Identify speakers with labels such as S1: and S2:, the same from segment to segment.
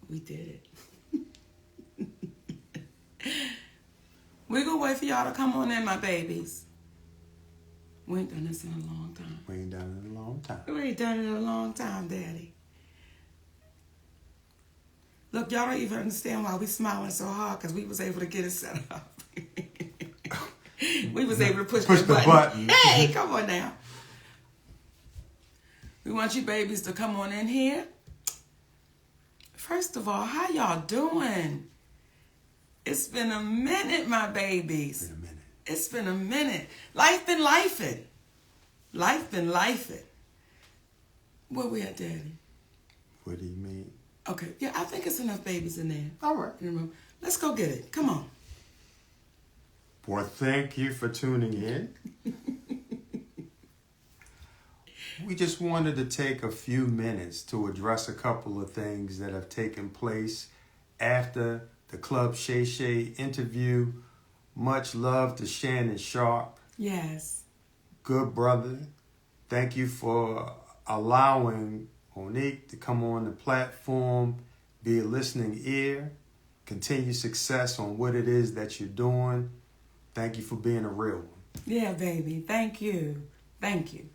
S1: We did. We're going to wait for y'all to come on in, my babies. We ain't done this in a long time.
S2: We ain't done it in a long time.
S1: We ain't done it in a long time, Daddy. Look, y'all don't even understand why we smiling so hard, because we was able to get it set up. We was able to push the button. Hey, come on now. We want you babies to come on in here. First of all, how y'all doing? It's been a minute, my babies. It's been a minute. Life been lifing. Life been lifing. Where we at, Daddy?
S2: What do you mean?
S1: Okay, yeah, I think it's enough babies in there.
S2: All right.
S1: Let's go get it. Come on.
S2: Well, thank you for tuning in. We just wanted to take a few minutes to address a couple of things that have taken place after the Club Shay interview. Much love to Shannon Sharpe.
S1: Yes.
S2: Good brother. Thank you for allowing Monique to come on the platform, be a listening ear, continue success on what it is that you're doing. Thank you for being a real one.
S1: Yeah, baby. Thank you. Thank you.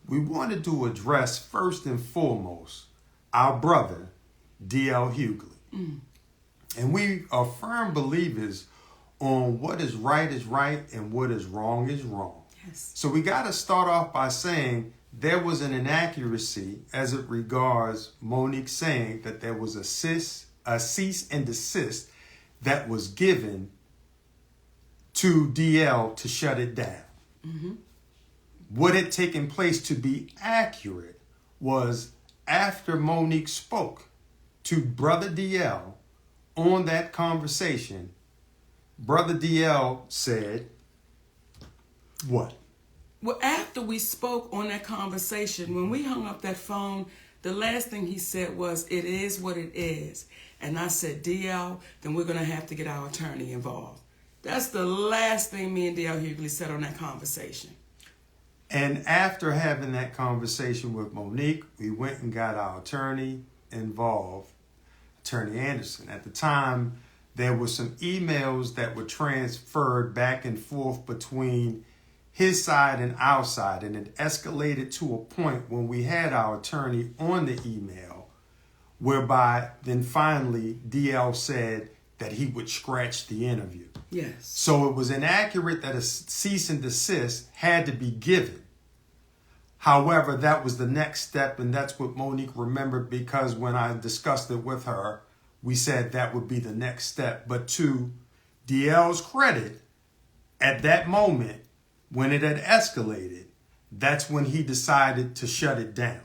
S2: We wanted to address first and foremost our brother, D.L. Hughley. And we are firm believers on what is right and what is wrong is wrong.
S1: Yes.
S2: So we got to start off by saying there was an inaccuracy as it regards Monique saying that there was a cease and desist that was given to DL to shut it down.
S1: Mm-hmm.
S2: What had taken place, to be accurate, was after Monique spoke to Brother DL on that conversation, Brother DL said, what?
S1: Well, after we spoke on that conversation, when we hung up that phone, the last thing he said was, it is what it is. And I said, DL, then we're going to have to get our attorney involved. That's the last thing me and DL Hughley said on that conversation.
S2: And after having that conversation with Monique, we went and got our attorney involved, Attorney Anderson. At the time, there were some emails that were transferred back and forth between his side and our side, and it escalated to a point when we had our attorney on the email, whereby then finally DL said that he would scratch the interview.
S1: Yes.
S2: So it was inaccurate that a cease and desist had to be given. However, that was the next step, and that's what Monique remembered, because when I discussed it with her, we said that would be the next step. But to DL's credit, at that moment, when it had escalated, that's when he decided to shut it down.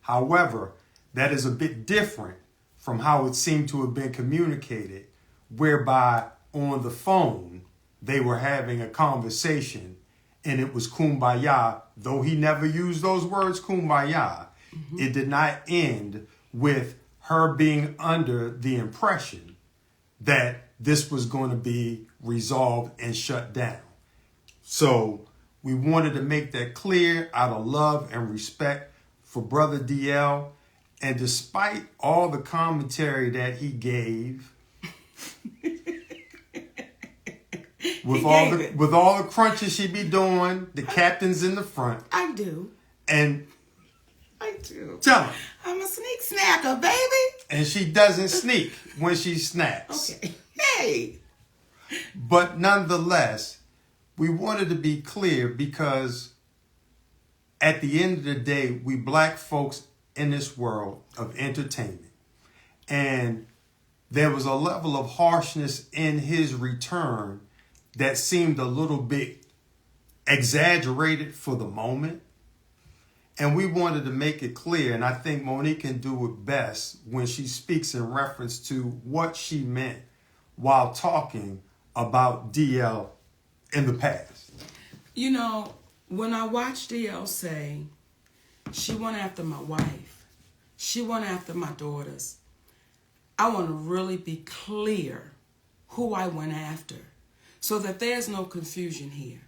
S2: However, that is a bit different from how it seemed to have been communicated, whereby on the phone, they were having a conversation and it was kumbaya. Though he never used those words, kumbaya, It did not end with her being under the impression that this was going to be resolved and shut down. So we wanted to make that clear out of love and respect for Brother DL. And despite all the commentary that he gave, with all the crunches she be doing, the captain's in the front.
S1: I do.
S2: And
S1: I do.
S2: Tell her.
S1: I'm a sneak snacker, baby.
S2: And she doesn't sneak when she snacks.
S1: Okay. Hey.
S2: But nonetheless, we wanted to be clear because at the end of the day, we black folks in this world of entertainment. And there was a level of harshness in his return that seemed a little bit exaggerated for the moment. And we wanted to make it clear, and I think Monique can do it best when she speaks in reference to what she meant while talking about DL in the past.
S1: You know, when I watched DL say, she went after my wife, she went after my daughters, I want to really be clear who I went after so that there's no confusion here.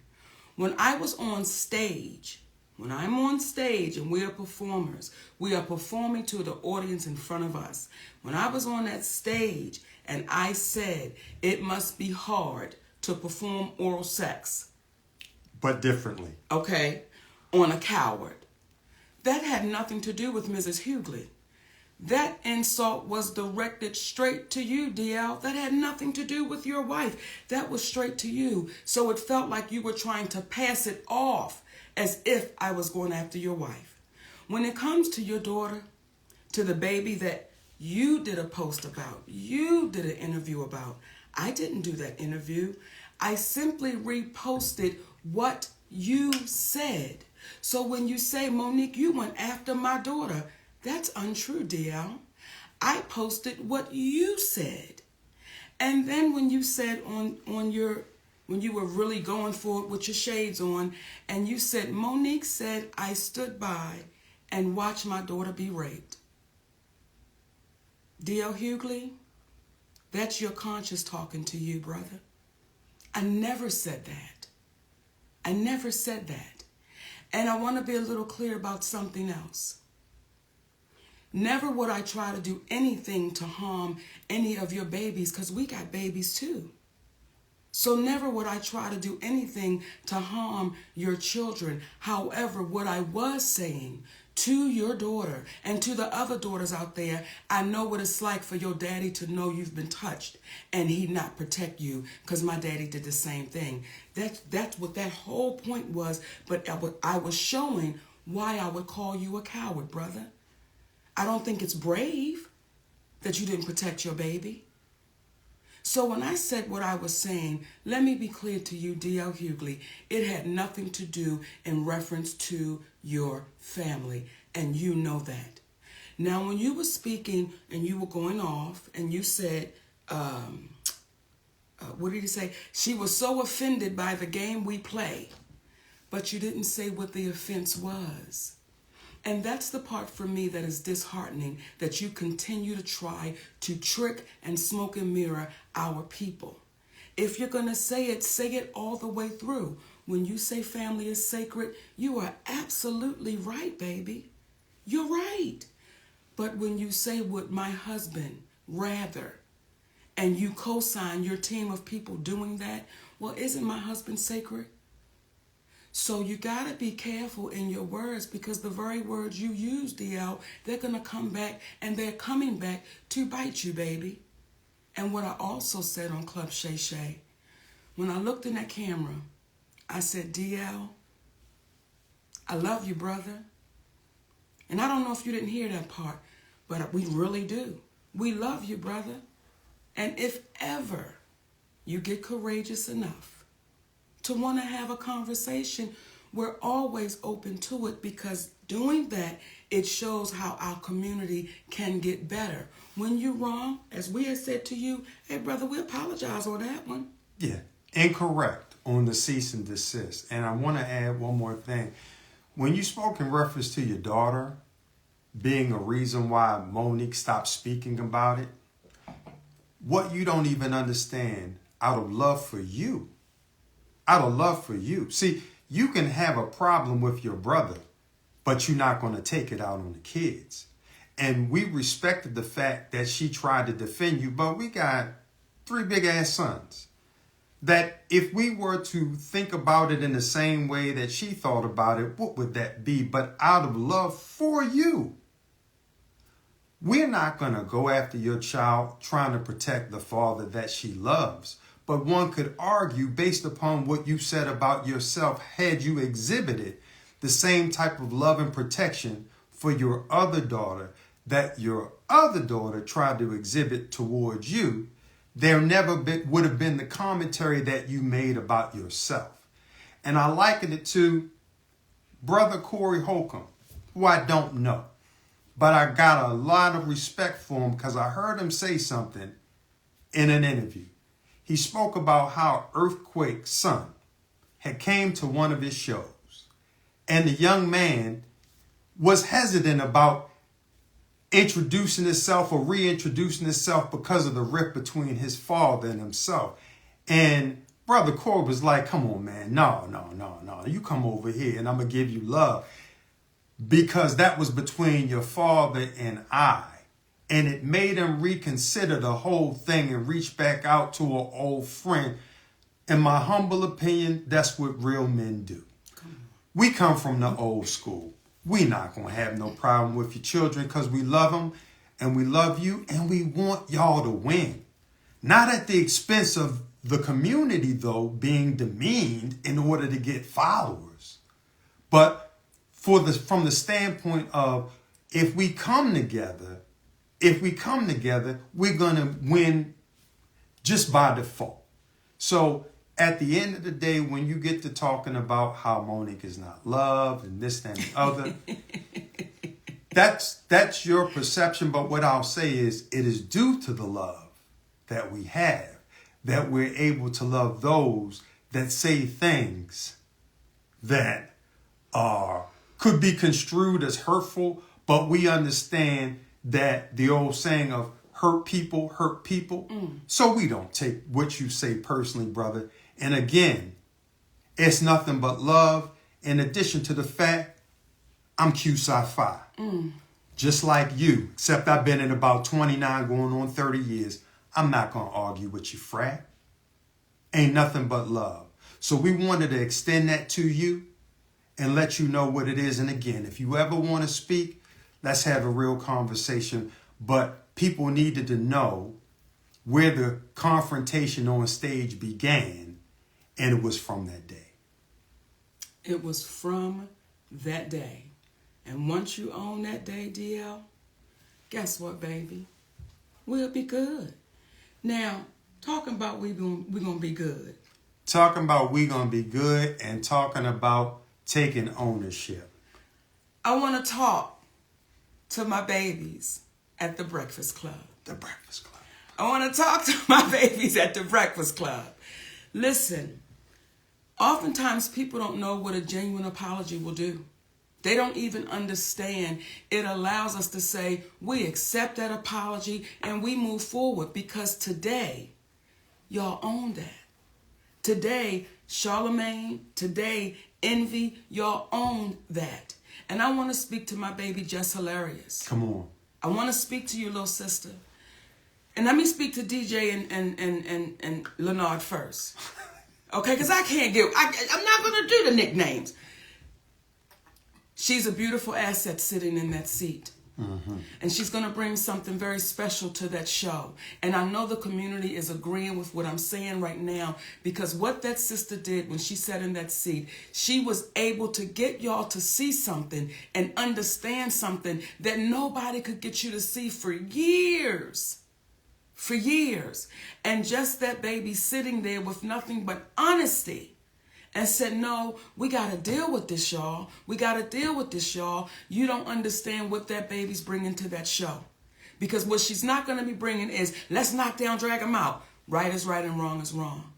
S1: When I was on stage, When I'm on stage and we are performers, we are performing to the audience in front of us. When I was on that stage and I said it must be hard to perform oral sex.
S2: But differently.
S1: Okay, on a coward. That had nothing to do with Mrs. Hughley. That insult was directed straight to you, DL. That had nothing to do with your wife. That was straight to you. So it felt like you were trying to pass it off as if I was going after your wife. When it comes to your daughter, to the baby that you did a post about, you did an interview about, I didn't do that interview. I simply reposted what you said. So when you say, Monique, you went after my daughter, that's untrue, DL. I posted what you said. And then when you said when you were really going for it with your shades on, and you said, Monique said, I stood by and watched my daughter be raped. DL Hughley, that's your conscience talking to you, brother. I never said that. I never said that. And I want to be a little clear about something else. Never would I try to do anything to harm any of your babies, because we got babies too. So never would I try to do anything to harm your children. However, what I was saying to your daughter and to the other daughters out there, I know what it's like for your daddy to know you've been touched and he not protect you, because my daddy did the same thing. That's what that whole point was. But I was showing why I would call you a coward, brother. I don't think it's brave that you didn't protect your baby. So when I said what I was saying, let me be clear to you, D.L. Hughley, it had nothing to do in reference to your family, and you know that. Now, when you were speaking and you were going off and you said, what did you say? She was so offended by the game we play, but you didn't say what the offense was. And that's the part for me that is disheartening, that you continue to try to trick and smoke and mirror our people. If you're going to say it all the way through. When you say family is sacred, you are absolutely right, baby. You're right. But when you say would my husband rather, and you co-sign your team of people doing that, well, isn't my husband sacred? So you got to be careful in your words, because the very words you use, DL, they're going to come back, and they're coming back to bite you, baby. And what I also said on Club Shay, when I looked in that camera, I said, DL, I love you, brother. And I don't know if you didn't hear that part, but we really do. We love you, brother. And if ever you get courageous enough to want to have a conversation, we're always open to it, because doing that, it shows how our community can get better. When you're wrong, as we have said to you, hey, brother, we apologize on that one.
S2: Yeah, incorrect on the cease and desist. And I want to add one more thing. When you spoke in reference to your daughter being a reason why Monique stopped speaking about it, what you don't even understand, out of love for you, See, you can have a problem with your brother, but you're not going to take it out on the kids. And we respected the fact that she tried to defend you, but we got 3 big-ass sons. That if we were to think about it in the same way that she thought about it, what would that be? But out of love for you, we're not going to go after your child trying to protect the father that she loves. But one could argue, based upon what you said about yourself, had you exhibited the same type of love and protection for your other daughter that your other daughter tried to exhibit towards you, there never would have been the commentary that you made about yourself. And I liken it to Brother Corey Holcomb, who I don't know. But I got a lot of respect for him because I heard him say something in an interview. He spoke about how Earthquake's son had came to one of his shows, and the young man was hesitant about introducing himself or reintroducing himself because of the rift between his father and himself. And Brother Corey was like, come on, man. No. You come over here and I'm going to give you love. Because that was between your father and I. And it made him reconsider the whole thing and reach back out to an old friend. In my humble opinion, that's what real men do. We come from the old school. We not going to have no problem with your children because we love them and we love you and we want y'all to win. Not at the expense of the community, though, being demeaned in order to get followers. But from the standpoint of if we come together, we're going to win just by default. So at the end of the day, when you get to talking about how Monique is not loved and this, that, and the other, that's your perception. But what I'll say is it is due to the love that we have that we're able to love those that say things that could be construed as hurtful, but we understand that the old saying of hurt people. So we don't take what you say personally, brother. And again, it's nothing but love. In addition to the fact, I'm Q-Sci-Fi. Just like you, except I've been in about 29 going on 30 years. I'm not going to argue with you, frat. Ain't nothing but love. So we wanted to extend that to you and let you know what it is. And again, if you ever want to speak, let's have a real conversation. But people needed to know where the confrontation on stage began, and it was from that day.
S1: It was from that day. And once you own that day, DL, guess what, baby? We'll be good. Now, talking about we're gonna be good.
S2: Talking about we gonna be good and talking about taking ownership.
S1: I want to talk to my babies at the Breakfast Club.
S2: The Breakfast Club.
S1: I want to talk to my babies at the Breakfast Club. Listen, oftentimes people don't know what a genuine apology will do. They don't even understand. It allows us to say, we accept that apology and we move forward because today, y'all own that. Today, Charlemagne, today, Envy, y'all own that. And I want to speak to my baby, Just Hilarious.
S2: Come on.
S1: I want to speak to your little sister. And let me speak to DJ and Leonard first. Okay, because I'm not going to do the nicknames. She's a beautiful asset sitting in that seat. Mm-hmm. And she's going to bring something very special to that show. And I know the community is agreeing with what I'm saying right now, because what that sister did when she sat in that seat, she was able to get y'all to see something and understand something that nobody could get you to see for years. For years. And just that baby sitting there with nothing but honesty. And said, no, we got to deal with this, y'all. We got to deal with this, y'all. You don't understand what that baby's bringing to that show. Because what she's not going to be bringing is, let's knock down, drag them out. Right is right and wrong is wrong.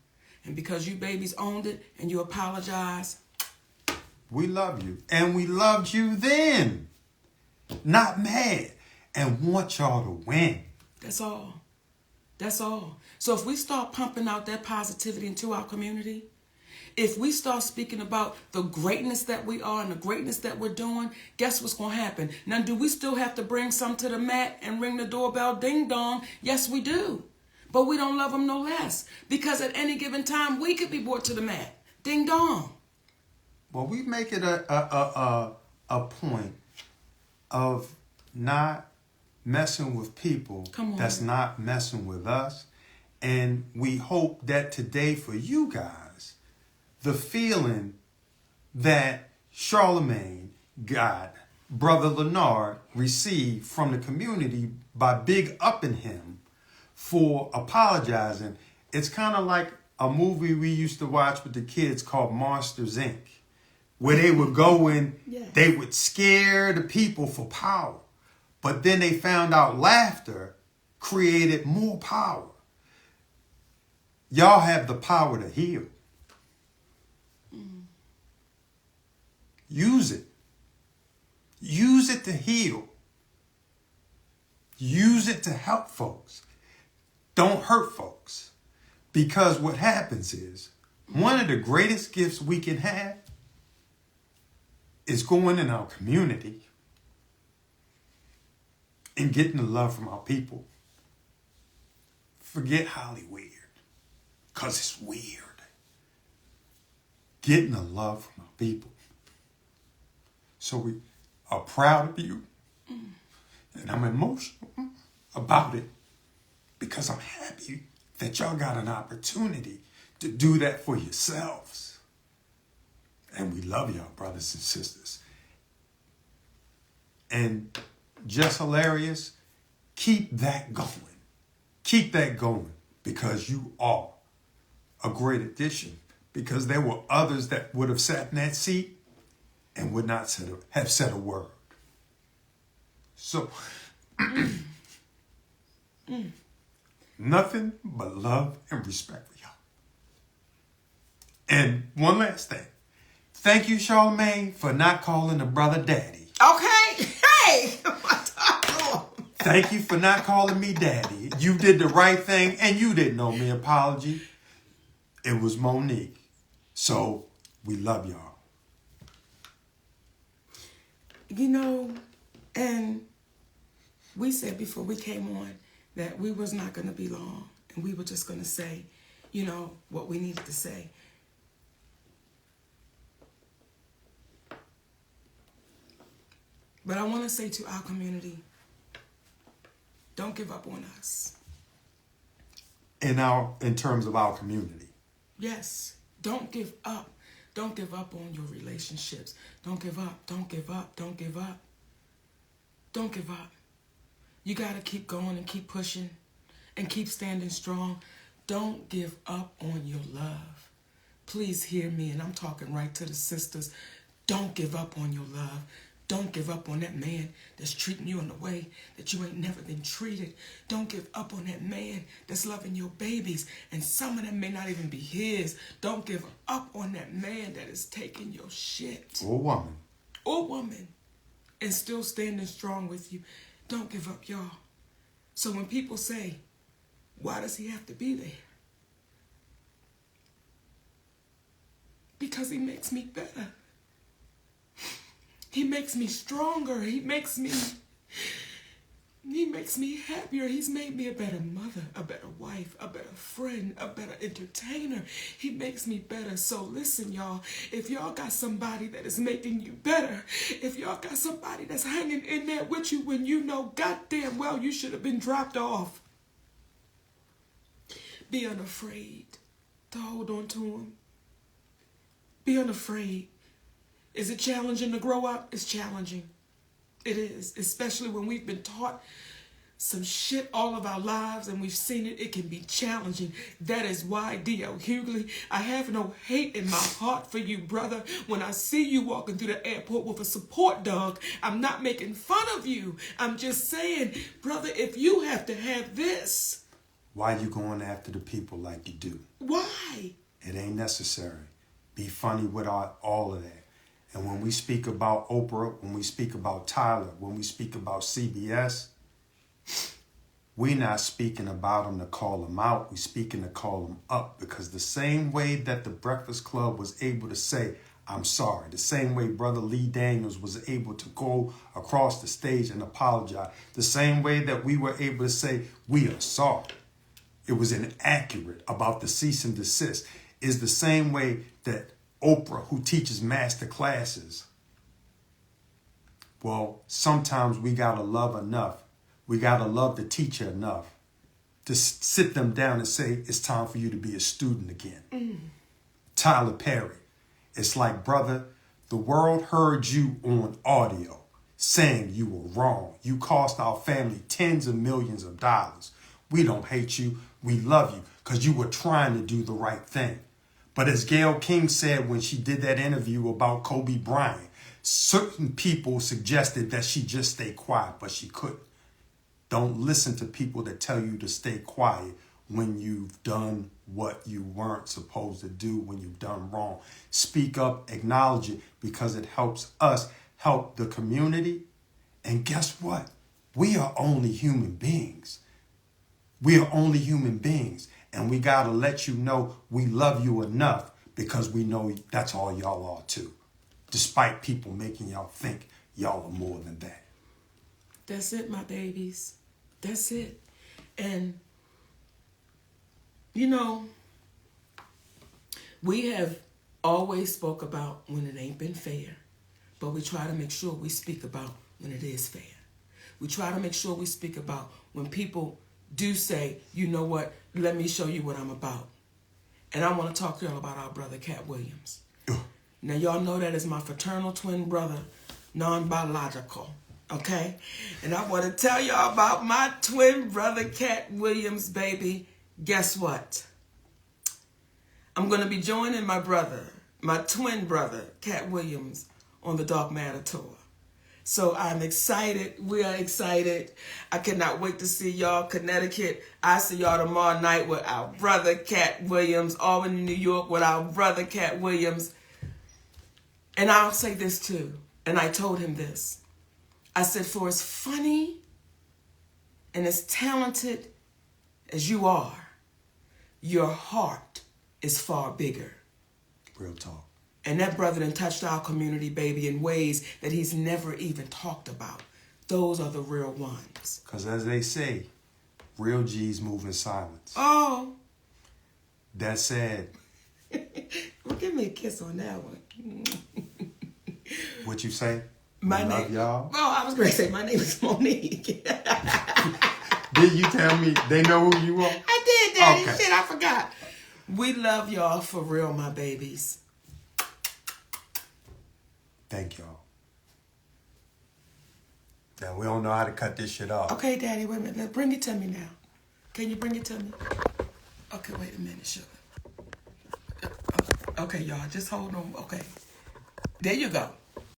S1: And because you babies owned it and you apologize.
S2: We love you. And we loved you then. Not mad. And want y'all to win.
S1: That's all. That's all. So if we start pumping out that positivity into our community, if we start speaking about the greatness that we are and the greatness that we're doing, guess what's going to happen? Now, do we still have to bring some to the mat and ring the doorbell, ding dong? Yes, we do. But we don't love them no less. Because at any given time, we could be brought to the mat. Ding dong.
S2: Well, we make it a point of not messing with people that's not messing with us. And we hope that today for you guys, the feeling that Charlemagne got, Brother Leonard received from the community by big upping him for apologizing. It's kind of like a movie we used to watch with the kids called Monsters, Inc., where they would go in, they would scare the people for power. But then they found out laughter created more power. Y'all have the power to heal. Use it. Use it to heal. Use it to help folks. Don't hurt folks. Because what happens is One of the greatest gifts we can have is going in our community and getting the love from our people. Forget Hollywood, because it's weird. Getting the love from our people. So we are proud of you. And I'm emotional about it because I'm happy that y'all got an opportunity to do that for yourselves. And we love y'all, brothers and sisters. And just hilarious, keep that going. Keep that going because you are a great addition. Because there were others that would have sat in that seat and would not have said a word. So, nothing but love and respect for y'all. And one last thing. Thank you, Charlamagne, for not calling the brother daddy.
S1: Okay. Hey.
S2: Thank you for not calling me daddy. You did the right thing and you didn't owe me an apology. It was Monique. So, we love y'all.
S1: You know, and we said before we came on that we was not going to be long. And we were just going to say, you know, what we needed to say. But I want to say to our community, don't give up on us.
S2: In terms of our community.
S1: Yes. Don't give up. Don't give up on your relationships. Don't give up. Don't give up. Don't give up. Don't give up. You got to keep going and keep pushing and keep standing strong. Don't give up on your love. Please hear me, and I'm talking right to the sisters. Don't give up on your love. Don't give up on that man that's treating you in a way that you ain't never been treated. Don't give up on that man that's loving your babies, and some of them may not even be his. Don't give up on that man that is taking your shit.
S2: Or woman.
S1: Or woman. And still standing strong with you. Don't give up, y'all. So when people say, why does he have to be there? Because he makes me better. He makes me stronger. He makes me happier. He's made me a better mother, a better wife, a better friend, a better entertainer. He makes me better. So listen, y'all, if y'all got somebody that is making you better, if y'all got somebody that's hanging in there with you when you know goddamn well you should have been dropped off, be unafraid to hold on to him. Be unafraid. Is it challenging to grow up? It's challenging. It is, especially when we've been taught some shit all of our lives and we've seen it. It can be challenging. That is why, D.L. Hughley, I have no hate in my heart for you, brother. When I see you walking through the airport with a support dog, I'm not making fun of you. I'm just saying, brother, if you have to have this.
S2: Why you going after the people like you do?
S1: Why?
S2: It ain't necessary. Be funny with all of that. And when we speak about Oprah, when we speak about Tyler, when we speak about CBS, we're not speaking about them to call them out. We're speaking to call them up. Because the same way that the Breakfast Club was able to say, I'm sorry, the same way Brother Lee Daniels was able to go across the stage and apologize, the same way that we were able to say, we are sorry, it was inaccurate about the cease and desist, is the same way that Oprah, who teaches master classes, well, sometimes we got to love enough. We got to love the teacher enough to sit them down and say, it's time for you to be a student again. Tyler Perry, it's like, brother, the world heard you on audio saying you were wrong. You cost our family tens of millions of dollars. We don't hate you. We love you because you were trying to do the right thing. But as Gayle King said when she did that interview about Kobe Bryant, certain people suggested that she just stay quiet, but she couldn't. Don't listen to people that tell you to stay quiet when you've done what you weren't supposed to do, when you've done wrong. Speak up, acknowledge it, because it helps us help the community. And guess what? We are only human beings. We are only human beings. And we got to let you know we love you enough because we know that's all y'all are too, despite people making y'all think y'all are more than that.
S1: That's it, my babies. That's it. And, you know, we have always spoke about when it ain't been fair, but we try to make sure we speak about when it is fair. We try to make sure we speak about when people do say, you know what, let me show you what I'm about. And I want to talk to y'all about our brother, Katt Williams. Now, y'all know that is my fraternal twin brother, non-biological, okay? And I want to tell y'all about my twin brother, Katt Williams, baby. Guess what? I'm going to be joining my brother, my twin brother, Katt Williams, on the Dark Matter Tour. So I'm excited. We are excited. I cannot wait to see y'all. Connecticut. I see y'all tomorrow night with our brother, Katt Williams. Albany, New York with our brother, Katt Williams. And I'll say this too. And I told him this. I said, for as funny and as talented as you are, your heart is far bigger.
S2: Real talk.
S1: And that brother done touched our community, baby, in ways that he's never even talked about. Those are the real ones.
S2: Because as they say, real G's move in silence.
S1: Oh.
S2: That said.
S1: Well, give me a kiss on that one.
S2: What you say?
S1: My
S2: love
S1: name,
S2: y'all.
S1: Oh, I was going to say my name is Monique.
S2: Did you tell me they know who you are?
S1: I did, Daddy.
S2: Okay.
S1: Shit, I forgot. We love y'all for real, my babies.
S2: Thank y'all. Now, we don't know how to cut this shit off.
S1: Okay, Daddy, wait a minute. Bring it to me now. Can you bring it to me? Okay, wait a minute, sugar. Okay, y'all, just hold on. Okay. There you go.